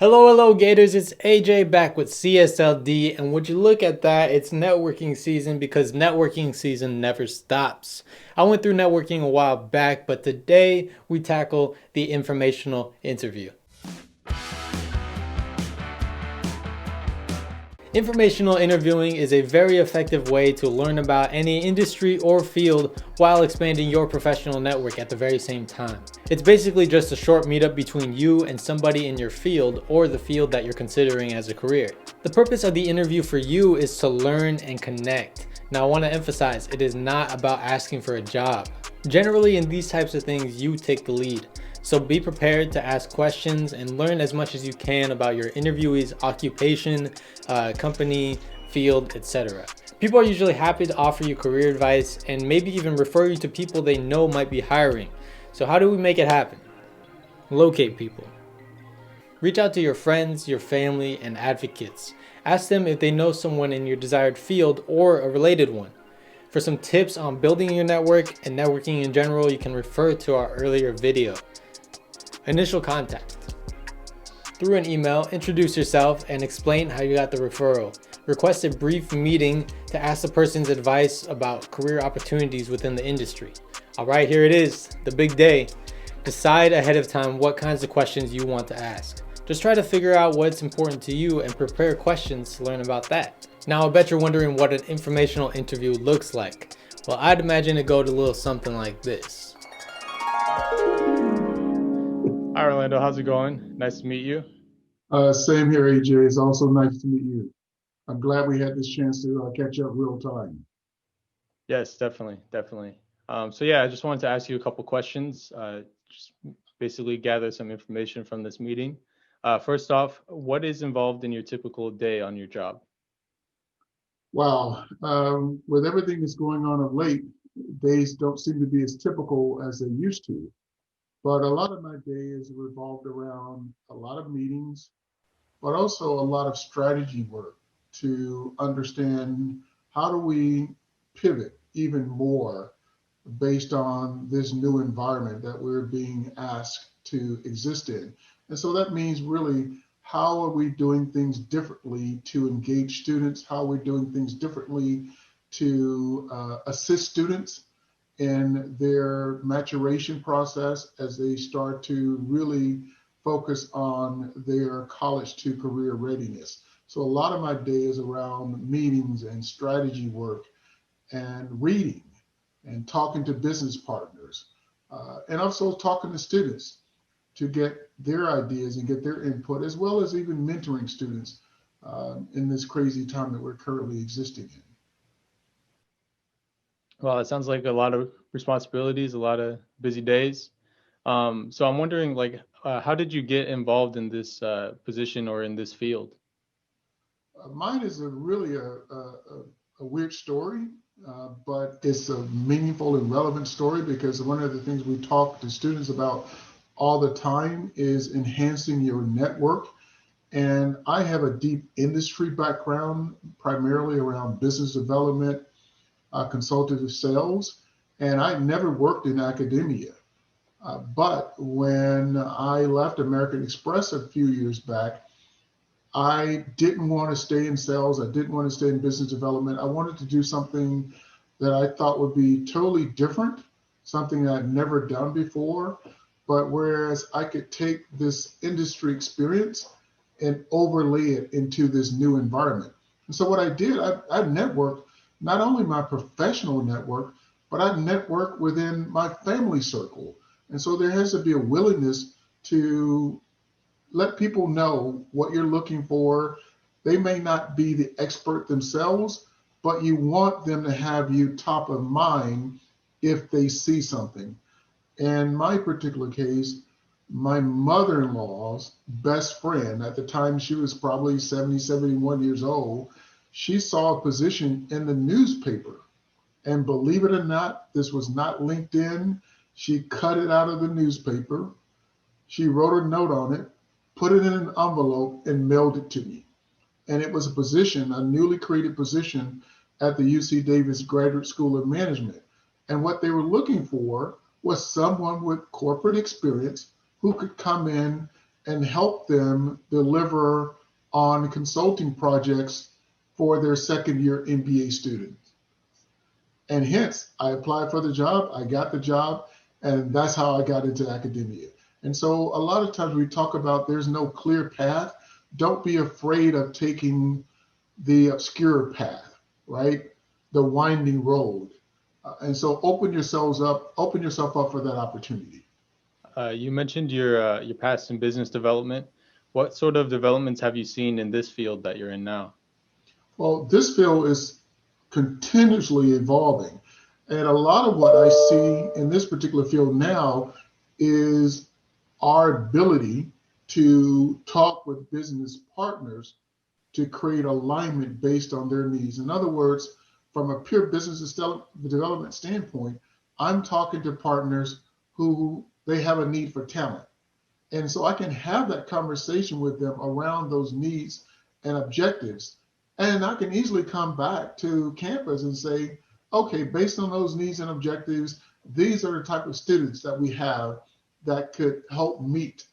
Hello, Gators. It's AJ back with CSLD. And would you look at that? It's networking season because networking season never stops. I went through networking a while back, but today we tackle the informational interview. Informational interviewing is a very effective way to learn about any industry or field while expanding your professional network at the very same time. It's basically just a short meetup between you and somebody in your field or the field that you're considering as a career. The purpose of the interview for you is to learn and connect. Now, I want to emphasize, it is not about asking for a job. Generally, in these types of things, you take the lead. So be prepared to ask questions and learn as much as you can about your interviewee's occupation, company, field, etc. People are usually happy to offer you career advice and maybe even refer you to people they know might be hiring. So how do we make it happen? Locate people. Reach out to your friends, your family, and advocates. Ask them if they know someone in your desired field or a related one. For some tips on building your network and networking in general, you can refer to our earlier video. Initial contact. Through an email, introduce yourself and explain how you got the referral. Request a brief meeting to ask the person's advice about career opportunities within the industry. All right, here it is, the big day. Decide ahead of time what kinds of questions you want to ask. Just try to figure out what's important to you and prepare questions to learn about that. Now, I bet you're wondering what an informational interview looks like. Well, I'd imagine it go to a little something like this. Hi, Orlando. How's it going? Nice to meet you. Same here, AJ. It's also nice to meet you. I'm glad we had this chance to catch up real time. Yes, definitely. So yeah, I just wanted to ask you a couple questions. Just basically gather some information from this meeting. First off, what is involved in your typical day on your job? Wow, with everything that's going on of late, days don't seem to be as typical as they used to. But a lot of my day is revolved around a lot of meetings, but also a lot of strategy work to understand how do we pivot even more based on this new environment that we're being asked to exist in. And so that means really how are we doing things differently to engage students? How are we doing things differently to assist students in their maturation process as they start to really focus on their college to career readiness. So a lot of my day is around meetings and strategy work and reading and talking to business partners and also talking to students to get their ideas and get their input, as well as even mentoring students in this crazy time that we're currently existing in. Well, it sounds like a lot of responsibilities, a lot of busy days. So I'm wondering, like, how did you get involved in this position or in this field? Mine is a weird story, but it's a meaningful and relevant story because one of the things we talk to students about all the time is enhancing your network. And I have a deep industry background, primarily around business development, consultative sales, and I never worked in academia. But when I left American Express a few years back, I didn't want to stay in sales. I didn't want to stay in business development. I wanted to do something that I thought would be totally different, something that I'd never done before. But whereas I could take this industry experience and overlay it into this new environment. And so what I did, I networked not only my professional network, but I networked within my family circle. And so there has to be a willingness to let people know what you're looking for. They may not be the expert themselves, but you want them to have you top of mind if they see something. In my particular case, my mother in law's best friend, at the time she was probably 70, 71 years old, she saw a position in the newspaper. And believe it or not, this was not LinkedIn. She cut it out of the newspaper. She wrote a note on it, put it in an envelope, and mailed it to me. And it was a position, a newly created position at the UC Davis Graduate School of Management. And what they were looking for was someone with corporate experience who could come in and help them deliver on consulting projects for their second year MBA students. And hence, I applied for the job, I got the job, and that's how I got into academia. And so a lot of times we talk about there's no clear path. Don't be afraid of taking the obscure path, right? The winding road. And so open yourself up for that opportunity. You mentioned your past in business development. What sort of developments have you seen in this field that you're in now? Well, this field is continuously evolving. And a lot of what I see in this particular field now is our ability to talk with business partners to create alignment based on their needs. In other words, from a pure business development standpoint, I'm talking to partners who they have a need for talent. And so I can have that conversation with them around those needs and objectives. And I can easily come back to campus and say, okay, based on those needs and objectives, these are the type of students that we have that could help meet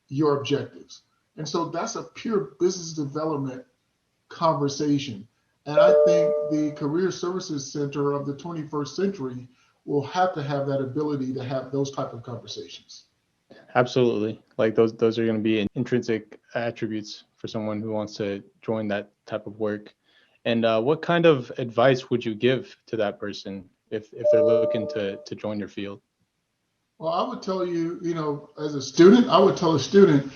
your objectives. And so that's a pure business development conversation. And I think the Career Services Center of the 21st century will have to have that ability to have those type of conversations. Absolutely. Like those are going to be intrinsic attributes for someone who wants to join that type of work. And what kind of advice would you give to that person if they're looking to join your field? Well, I would tell you, as a student, I would tell a student,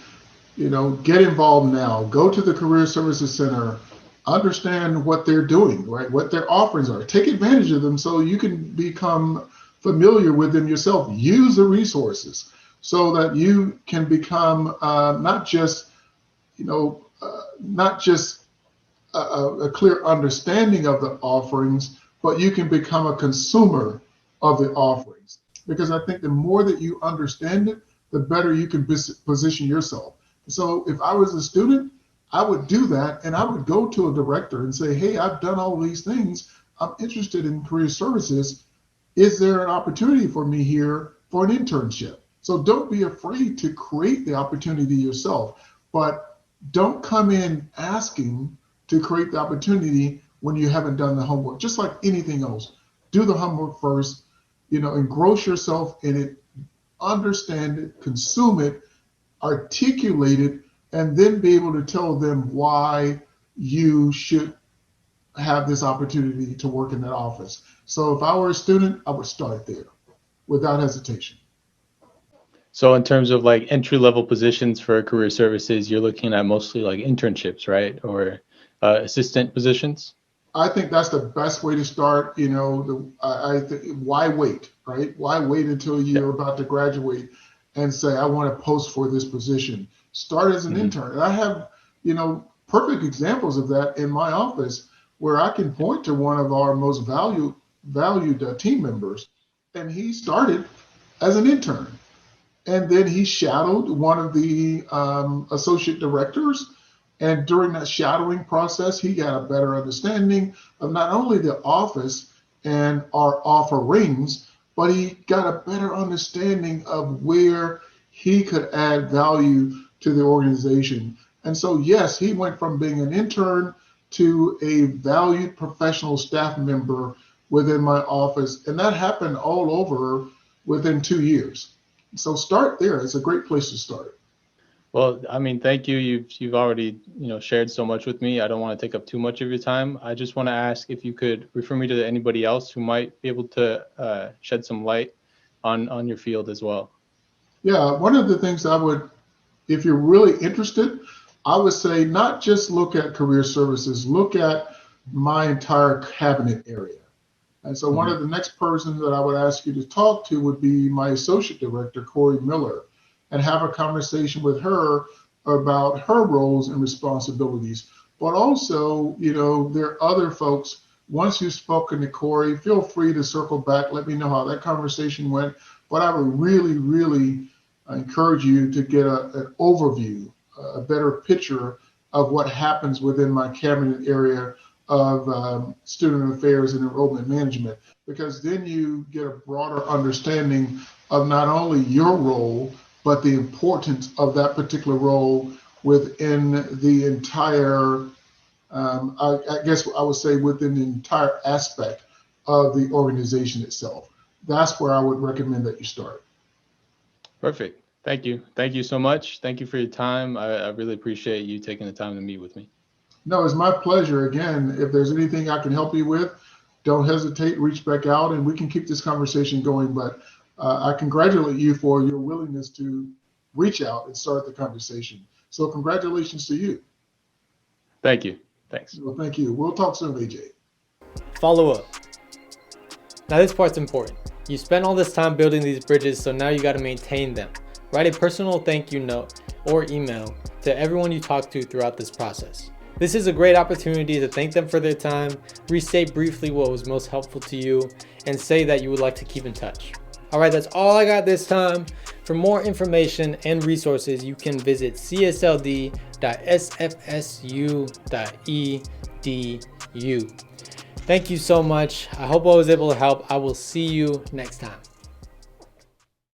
get involved now. Go to the Career Services Center, understand what they're doing, right? What their offerings are. Take advantage of them so you can become familiar with them yourself. Use the resources so that you can become not just a clear understanding of the offerings, but you can become a consumer of the offerings. Because I think the more that you understand it, the better you can position yourself. So if I was a student, I would do that, and I would go to a director and say, hey, I've done all these things. I'm interested in career services. Is there an opportunity for me here for an internship? So don't be afraid to create the opportunity yourself, but don't come in asking to create the opportunity when you haven't done the homework. Just like anything else, do the homework first, engross yourself in it, understand it, consume it, articulate it, and then be able to tell them why you should have this opportunity to work in that office. So if I were a student, I would start there without hesitation. So in terms of like entry level positions for career services, you're looking at mostly like internships, right? Or assistant positions? I think that's the best way to start. Why wait, right? Why wait until you're about to graduate and say, I want to post for this position? Start as an intern. And I have, perfect examples of that in my office where I can point to one of our most valued team members, and he started as an intern. And then he shadowed one of the associate directors. And during that shadowing process, he got a better understanding of not only the office and our offerings, but he got a better understanding of where he could add value to the organization. And so, yes, he went from being an intern to a valued professional staff member within my office. And that happened all over within 2 years. So start there. It's a great place to start. Well, I mean, thank you. You've already, shared so much with me. I don't want to take up too much of your time. I just want to ask if you could refer me to anybody else who might be able to shed some light on your field as well. Yeah, one of the things I would, if you're really interested, I would say not just look at career services, look at my entire cabinet area. And so one of the next persons that I would ask you to talk to would be my associate director, Corey Miller, and have a conversation with her about her roles and responsibilities. But also, there are other folks. Once you've spoken to Corey, feel free to circle back. Let me know how that conversation went. But I would really, really encourage you to get an overview, a better picture of what happens within my cabinet area of student affairs and enrollment management, because then you get a broader understanding of not only your role, but the importance of that particular role within the entire, I guess I would say within the entire aspect of the organization itself. That's where I would recommend that you start. Perfect. Thank you. Thank you so much. Thank you for your time. I really appreciate you taking the time to meet with me. No, it's my pleasure. Again, if there's anything I can help you with, don't hesitate, reach back out, and we can keep this conversation going. But I congratulate you for your willingness to reach out and start the conversation. So congratulations to you. Thank you. Thanks. Well, thank you. We'll talk soon, AJ. Follow up. Now this part's important. You spent all this time building these bridges, so now you got to maintain them. Write a personal thank you note or email to everyone you talk to throughout this process. This is a great opportunity to thank them for their time, restate briefly what was most helpful to you, and say that you would like to keep in touch. All right, that's all I got this time. For more information and resources, you can visit csld.sfsu.edu. Thank you so much. I hope I was able to help. I will see you next time.